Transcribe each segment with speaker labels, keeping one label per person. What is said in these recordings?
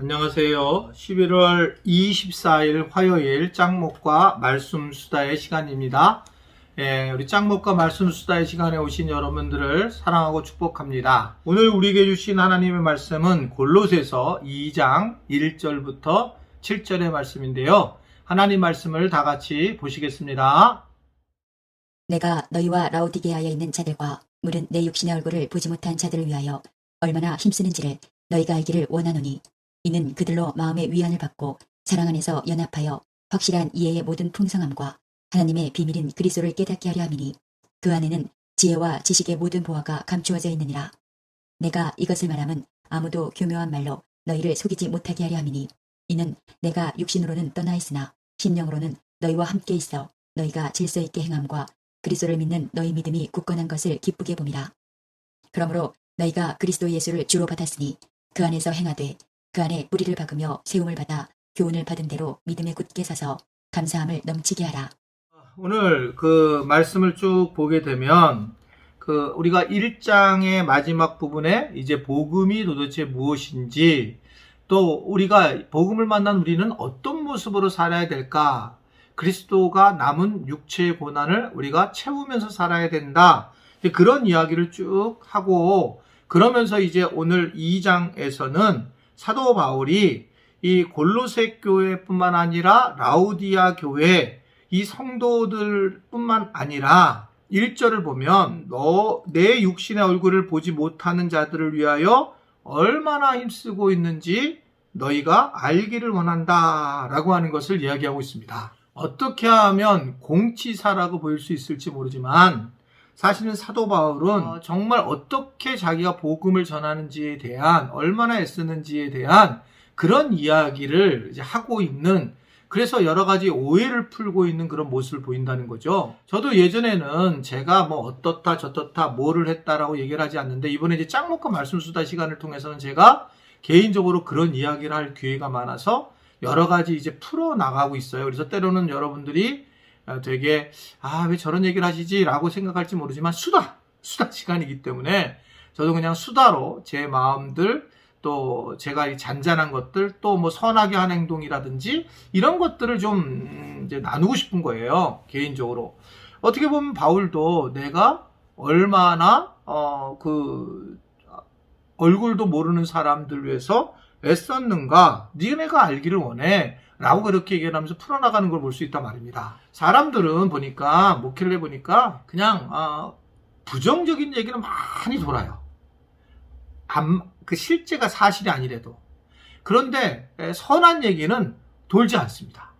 Speaker 1: 안녕하세요. 11월 24일 화요일 짱목과 말씀 수다의 시간입니다. 우리 짱목과 말씀 수다의 시간에 오신 여러분들을 사랑하고 축복합니다. 오늘 우리에게 주신 하나님의 말씀은 골로새서 2장 1절부터 7절의 말씀인데요. 하나님 말씀을 다 같이 보시겠습니다.
Speaker 2: 내가 너희와 라오디게아에 있는 자들과 물은 내 육신의 얼굴을 보지 못한 자들을 위하여 얼마나 힘쓰는지를 너희가 알기를 원하노니 이는 그들로 마음의 위안을 받고 사랑 안에서 연합하여 확실한 이해의 모든 풍성함과 하나님의 비밀인 그리스도를 깨닫게 하려 함이니 그 안에는 지혜와 지식의 모든 보화가 감추어져 있느니라. 내가 이것을 말함은 아무도 교묘한 말로 너희를 속이지 못하게 하려 함이니 이는 내가 육신으로는 떠나 있으나 심령으로는 너희와 함께 있어 너희가 질서 있게 행함과 그리스도를 믿는 너희 믿음이 굳건한 것을 기쁘게 봄이라. 그러므로 너희가 그리스도 예수를 주로 받았으니 그 안에서 행하되 그 안에 뿌리를 박으며 세움을 받아 교훈을 받은 대로 믿음에 굳게 서서 감사함을 넘치게 하라.
Speaker 1: 오늘 그 말씀을 쭉 보게 되면 우리가 1장의 마지막 부분에 이제 복음이 도대체 무엇인지, 또 우리가 복음을 만난 우리는 어떤 모습으로 살아야 될까, 그리스도가 남은 육체의 고난을 우리가 채우면서 살아야 된다, 그런 이야기를 쭉 하고, 그러면서 이제 오늘 2장에서는 사도 바울이 이 골로새 교회뿐만 아니라 라우디아 교회 이 성도들뿐만 아니라 1절을 보면 내 육신의 얼굴을 보지 못하는 자들을 위하여 얼마나 힘쓰고 있는지 너희가 알기를 원한다 라고 하는 것을 이야기하고 있습니다. 어떻게 하면 공치사라고 보일 수 있을지 모르지만 사실은 사도 바울은 정말 어떻게 자기가 복음을 전하는지에 대한, 얼마나 애쓰는지에 대한 그런 이야기를 이제 하고 있는, 그래서 여러 가지 오해를 풀고 있는 그런 모습을 보인다는 거죠. 저도 예전에는 제가 뭐 어떻다 저떻다 뭐를 했다라고 얘기를 하지 않는데, 이번에 이제 짱목과 말씀 수다 시간을 통해서는 제가 개인적으로 그런 이야기를 할 기회가 많아서 여러 가지 이제 풀어 나가고 있어요. 그래서 때로는 여러분들이 되게 왜 저런 얘기를 하시지 라고 생각할지 모르지만 수다 시간이기 때문에 저도 그냥 수다로 제 마음들, 또 제가 잔잔한 것들, 또 뭐 선하게 한 행동이라든지 이런 것들을 좀 이제 나누고 싶은 거예요. 개인적으로 어떻게 보면 바울도 내가 얼마나 얼굴도 모르는 사람들 위해서 애썼는가 니네가 알기를 원해 라고 그렇게 얘기를 하면서 풀어나가는 걸 볼 수 있단 말입니다. 사람들은 보니까, 목회를 해보니까 그냥 부정적인 얘기는 많이 돌아요. 그 실제가 사실이 아니래도. 그런데 선한 얘기는 돌지 않습니다.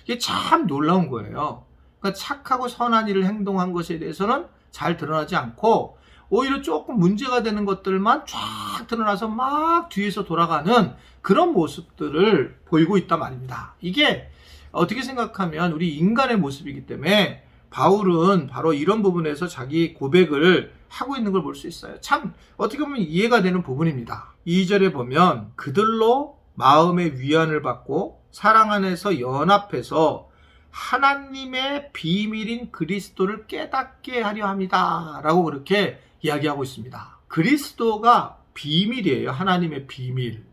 Speaker 1: 이게 참 놀라운 거예요. 그러니까 착하고 선한 일을 행동한 것에 대해서는 잘 드러나지 않고 오히려 조금 문제가 되는 것들만 쫙 드러나서 막 뒤에서 돌아가는 그런 모습들을 보이고 있단 말입니다. 이게 어떻게 생각하면 우리 인간의 모습이기 때문에 바울은 바로 이런 부분에서 자기 고백을 하고 있는 걸 볼 수 있어요. 참 어떻게 보면 이해가 되는 부분입니다. 2절에 보면 그들로 마음의 위안을 받고 사랑 안에서 연합해서 하나님의 비밀인 그리스도를 깨닫게 하려 합니다 라고 그렇게 이야기하고 있습니다. 그리스도가 비밀이에요. 하나님의 비밀.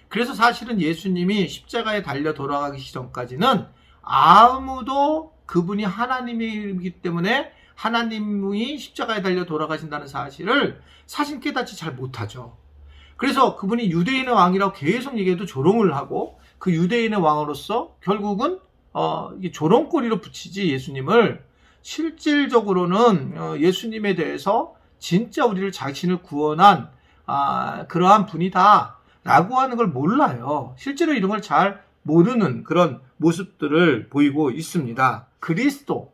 Speaker 1: 그래서 사실은 예수님이 십자가에 달려 돌아가기 전까지는 아무도 그분이 하나님이기 때문에 하나님이 십자가에 달려 돌아가신다는 사실을 사실 깨닫지 잘 못하죠. 그래서 그분이 유대인의 왕이라고 계속 얘기해도 조롱을 하고, 그 유대인의 왕으로서 결국은 조롱거리로 붙이지 예수님을, 실질적으로는 예수님에 대해서 진짜 우리를 자신을 구원한 그러한 분이다 라고 하는 걸 몰라요. 실제로 이런 걸 잘 모르는 그런 모습들을 보이고 있습니다. 그리스도,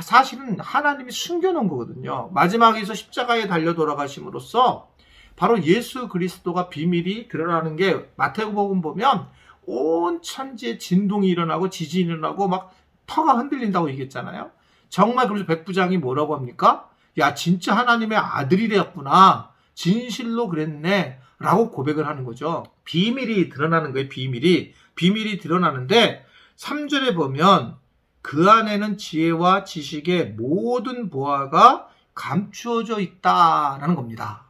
Speaker 1: 사실은 하나님이 숨겨놓은 거거든요. 마지막에서 십자가에 달려 돌아가심으로써 바로 예수 그리스도가 비밀이 드러나는 게, 마태복음 보면 온 천지에 진동이 일어나고 지진이 일어나고 막 터가 흔들린다고 얘기했잖아요. 정말 그래서 백부장이 뭐라고 합니까? 야, 진짜 하나님의 아들이 되었구나, 진실로 그랬네 라고 고백을 하는 거죠. 비밀이 드러나는 거예요. 비밀이 드러나는데 3절에 보면 그 안에는 지혜와 지식의 모든 보화가 감추어져 있다라는 겁니다.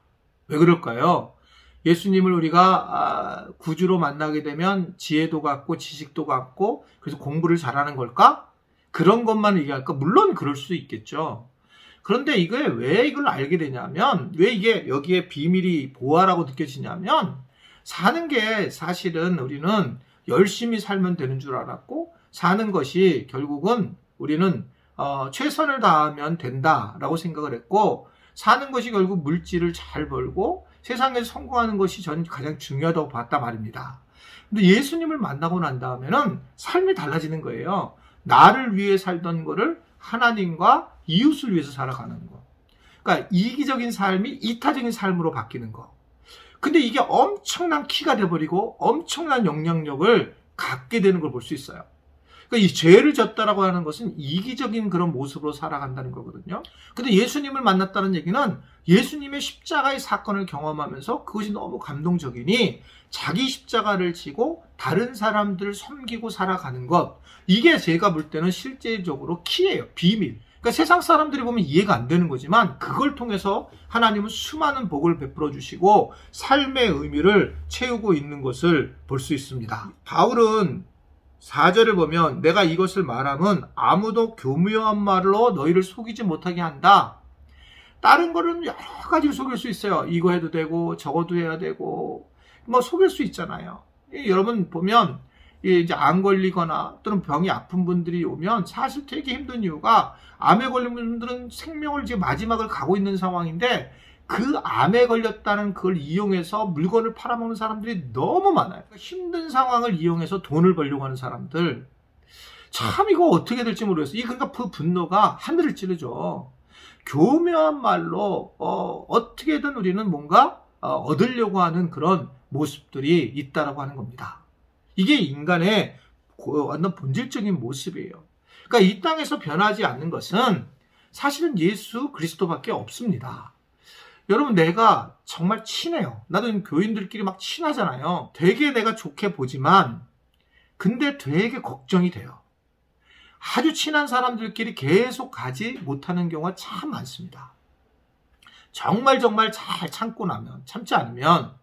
Speaker 1: 왜 그럴까요? 예수님을 우리가 구주로 만나게 되면 지혜도 갖고 지식도 갖고 그래서 공부를 잘하는 걸까? 그런 것만 얘기할까? 물론 그럴 수 있겠죠. 그런데 이게 왜 이걸 알게 되냐면, 왜 이게 여기에 비밀이 보화라고 느껴지냐면, 사는 게 사실은 우리는 열심히 살면 되는 줄 알았고, 사는 것이 결국은 우리는 최선을 다하면 된다라고 생각을 했고, 사는 것이 결국 물질을 잘 벌고 세상에서 성공하는 것이 저는 가장 중요하다고 봤단 말입니다. 근데 예수님을 만나고 난 다음에는 삶이 달라지는 거예요. 나를 위해 살던 거를 하나님과 이웃을 위해서 살아가는 거. 그러니까 이기적인 삶이 이타적인 삶으로 바뀌는 거. 근데 이게 엄청난 키가 돼버리고 엄청난 영향력을 갖게 되는 걸 볼 수 있어요. 그러니까 이 죄를 졌다라고 하는 것은 이기적인 그런 모습으로 살아간다는 거거든요. 근데 예수님을 만났다는 얘기는 예수님의 십자가의 사건을 경험하면서 그것이 너무 감동적이니 자기 십자가를 지고 다른 사람들을 섬기고 살아가는 것, 이게 제가 볼 때는 실제적으로 키예요. 비밀. 그러니까 세상 사람들이 보면 이해가 안 되는 거지만 그걸 통해서 하나님은 수많은 복을 베풀어 주시고 삶의 의미를 채우고 있는 것을 볼 수 있습니다. 바울은 4절을 보면 내가 이것을 말함은 아무도 교묘한 말로 너희를 속이지 못하게 한다. 다른 거는 여러 가지로 속일 수 있어요. 이거 해도 되고 저거도 해야 되고 뭐 속일 수 있잖아요. 여러분 보면 이제 암 걸리거나 또는 병이 아픈 분들이 오면 사실 되게 힘든 이유가, 암에 걸린 분들은 생명을 지금 마지막을 가고 있는 상황인데 그 암에 걸렸다는 그걸 이용해서 물건을 팔아먹는 사람들이 너무 많아요. 힘든 상황을 이용해서 돈을 벌려고 하는 사람들, 참 이거 어떻게 될지 모르겠어요. 그러니까 그 분노가 하늘을 찌르죠. 교묘한 말로 어떻게든 우리는 뭔가 얻으려고 하는 그런 모습들이 있다라고 하는 겁니다. 이게 인간의 완전 본질적인 모습이에요. 그러니까 이 땅에서 변하지 않는 것은 사실은 예수 그리스도밖에 없습니다. 여러분, 내가 정말 친해요. 나도 교인들끼리 막 친하잖아요. 되게 내가 좋게 보지만 근데 되게 걱정이 돼요. 아주 친한 사람들끼리 계속 가지 못하는 경우가 참 많습니다. 정말 잘 참고 나면, 참지 않으면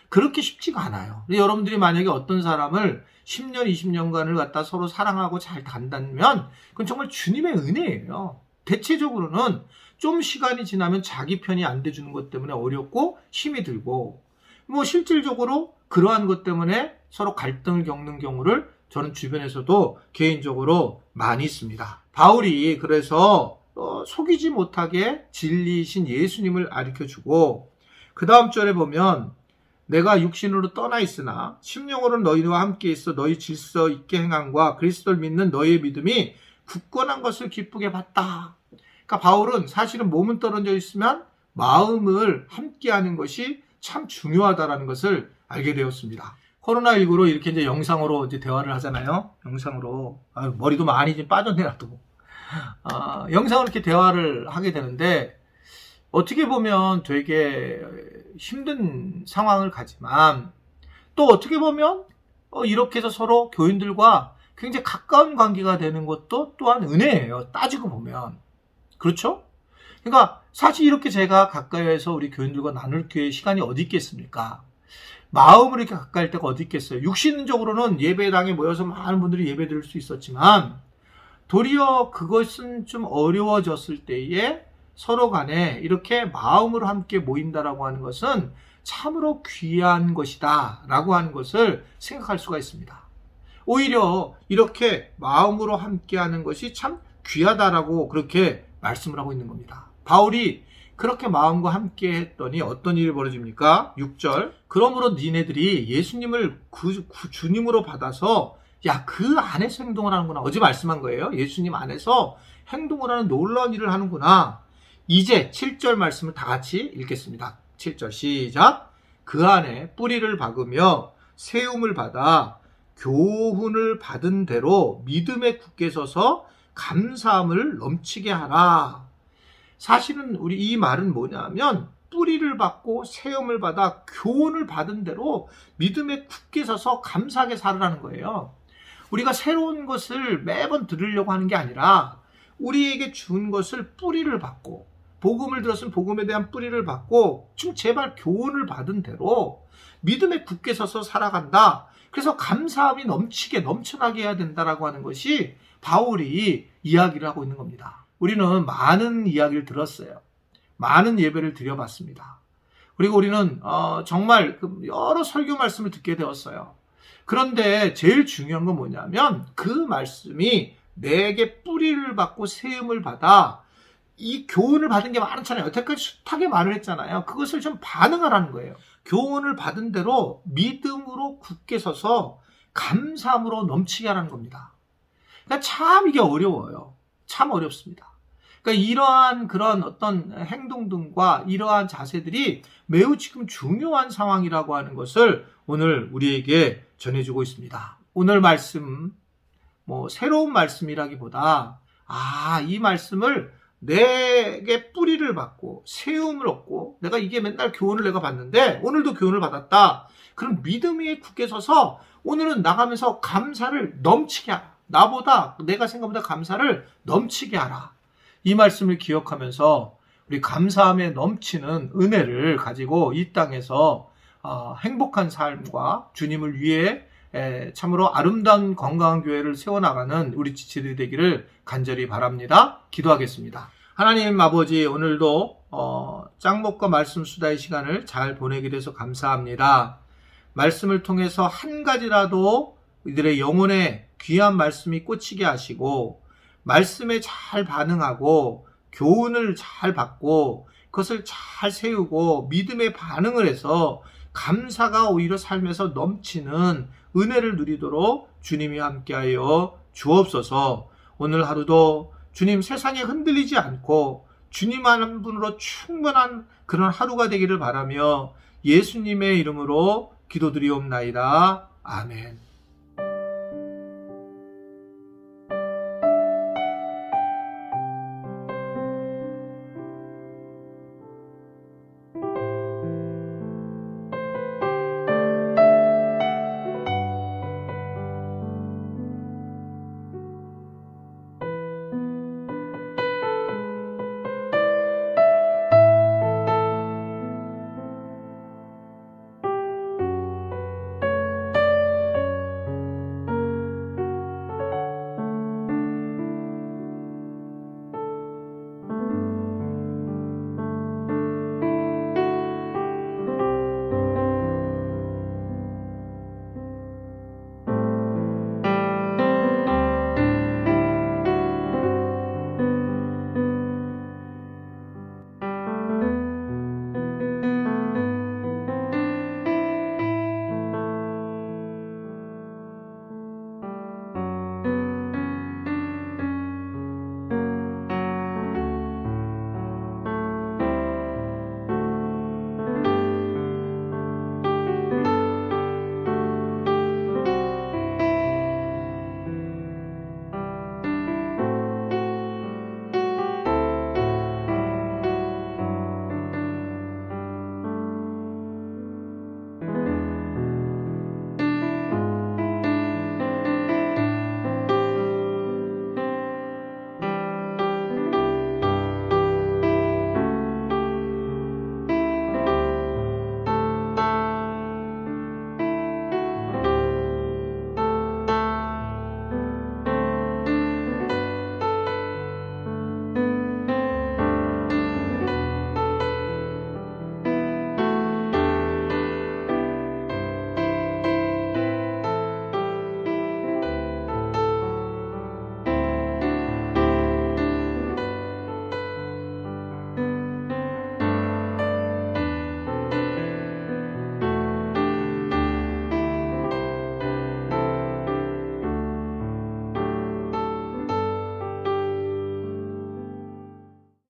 Speaker 1: 그렇게 쉽지가 않아요. 여러분들이 만약에 어떤 사람을 10년, 20년간을 갖다 서로 사랑하고 잘 간다면 그건 정말 주님의 은혜예요. 대체적으로는 좀 시간이 지나면 자기 편이 안 돼주는 것 때문에 어렵고 힘이 들고, 뭐 실질적으로 그러한 것 때문에 서로 갈등을 겪는 경우를 저는 주변에서도 개인적으로 많이 있습니다. 바울이 그래서 속이지 못하게 진리이신 예수님을 가르쳐주고, 그 다음 절에 보면 내가 육신으로 떠나 있으나 심령으로는 너희와 함께 있어 너희 질서 있게 행함과 그리스도를 믿는 너희의 믿음이 굳건한 것을 기쁘게 봤다. 그러니까 바울은 사실은 몸은 떨어져 있으면 마음을 함께하는 것이 참 중요하다라는 것을 알게 되었습니다. 코로나19로 이렇게 이제 영상으로 이제 대화를 하잖아요. 영상으로. 머리도 많이 좀 빠졌네, 나도. 영상으로 이렇게 대화를 하게 되는데, 어떻게 보면 되게 힘든 상황을 가지만, 또 어떻게 보면 이렇게 해서 서로 교인들과 굉장히 가까운 관계가 되는 것도 또한 은혜예요. 따지고 보면. 그렇죠? 그러니까 사실 이렇게 제가 가까이에서 우리 교인들과 나눌 기회의 시간이 어디 있겠습니까? 마음으로 이렇게 가까이 때가 어디 있겠어요? 육신적으로는 예배당에 모여서 많은 분들이 예배 드릴 수 있었지만 도리어 그것은 좀 어려워졌을 때에 서로 간에 이렇게 마음으로 함께 모인다라고 하는 것은 참으로 귀한 것이다 라고 하는 것을 생각할 수가 있습니다. 오히려 이렇게 마음으로 함께 하는 것이 참 귀하다라고 그렇게 말씀을 하고 있는 겁니다. 바울이 그렇게 마음과 함께 했더니 어떤 일이 벌어집니까? 6절. 그러므로 니네들이 예수님을 주님으로 받아서 그 안에서 행동을 하는구나. 어제 말씀한 거예요. 예수님 안에서 행동을 하는 놀라운 일을 하는구나. 이제 7절 말씀을 다 같이 읽겠습니다. 7절 시작. 그 안에 뿌리를 박으며 세움을 받아 교훈을 받은 대로 믿음에 굳게 서서 감사함을 넘치게 하라. 사실은 우리 이 말은 뭐냐면 뿌리를 받고 세움을 받아 교훈을 받은 대로 믿음에 굳게 서서 감사하게 살으라는 거예요. 우리가 새로운 것을 매번 들으려고 하는 게 아니라 우리에게 준 것을 뿌리를 받고 복음을 들었으면 복음에 대한 뿌리를 받고 좀 제발 교훈을 받은 대로 믿음에 굳게 서서 살아간다. 그래서 감사함이 넘치게 넘쳐나게 해야 된다라고 하는 것이 바울이 이야기를 하고 있는 겁니다. 우리는 많은 이야기를 들었어요. 많은 예배를 드려봤습니다. 그리고 우리는 정말 여러 설교 말씀을 듣게 되었어요. 그런데 제일 중요한 건 뭐냐면 그 말씀이 내게 뿌리를 받고 세움을 받아 이 교훈을 받은 게 많잖아요. 여태까지 숱하게 말을 했잖아요. 그것을 좀 반응하라는 거예요. 교훈을 받은 대로 믿음으로 굳게 서서 감사함으로 넘치게 하라는 겁니다. 그러니까 참 이게 어려워요. 참 어렵습니다. 그러니까 이러한 그런 어떤 행동 등과 이러한 자세들이 매우 지금 중요한 상황이라고 하는 것을 오늘 우리에게 전해주고 있습니다. 오늘 말씀, 새로운 말씀이라기보다, 이 말씀을 내게 뿌리를 받고 세움을 얻고 내가 이게 맨날 교훈을 내가 받는데 오늘도 교훈을 받았다. 그럼 믿음 위에 굳게 서서 오늘은 나가면서 감사를 넘치게 하라. 내가 생각보다 감사를 넘치게 하라. 이 말씀을 기억하면서 우리 감사함에 넘치는 은혜를 가지고 이 땅에서 행복한 삶과 주님을 위해 참으로 아름다운 건강한 교회를 세워나가는 우리 지체들이 되기를 간절히 바랍니다. 기도하겠습니다. 하나님 아버지, 오늘도 짱목과 말씀 수다의 시간을 잘 보내게 돼서 감사합니다. 말씀을 통해서 한 가지라도 이들의 영혼에 귀한 말씀이 꽂히게 하시고 말씀에 잘 반응하고 교훈을 잘 받고 그것을 잘 세우고 믿음에 반응을 해서 감사가 오히려 삶에서 넘치는 은혜를 누리도록 주님이 함께하여 주옵소서. 오늘 하루도 주님 세상에 흔들리지 않고 주님 한 분으로 충분한 그런 하루가 되기를 바라며 예수님의 이름으로 기도드리옵나이다. 아멘.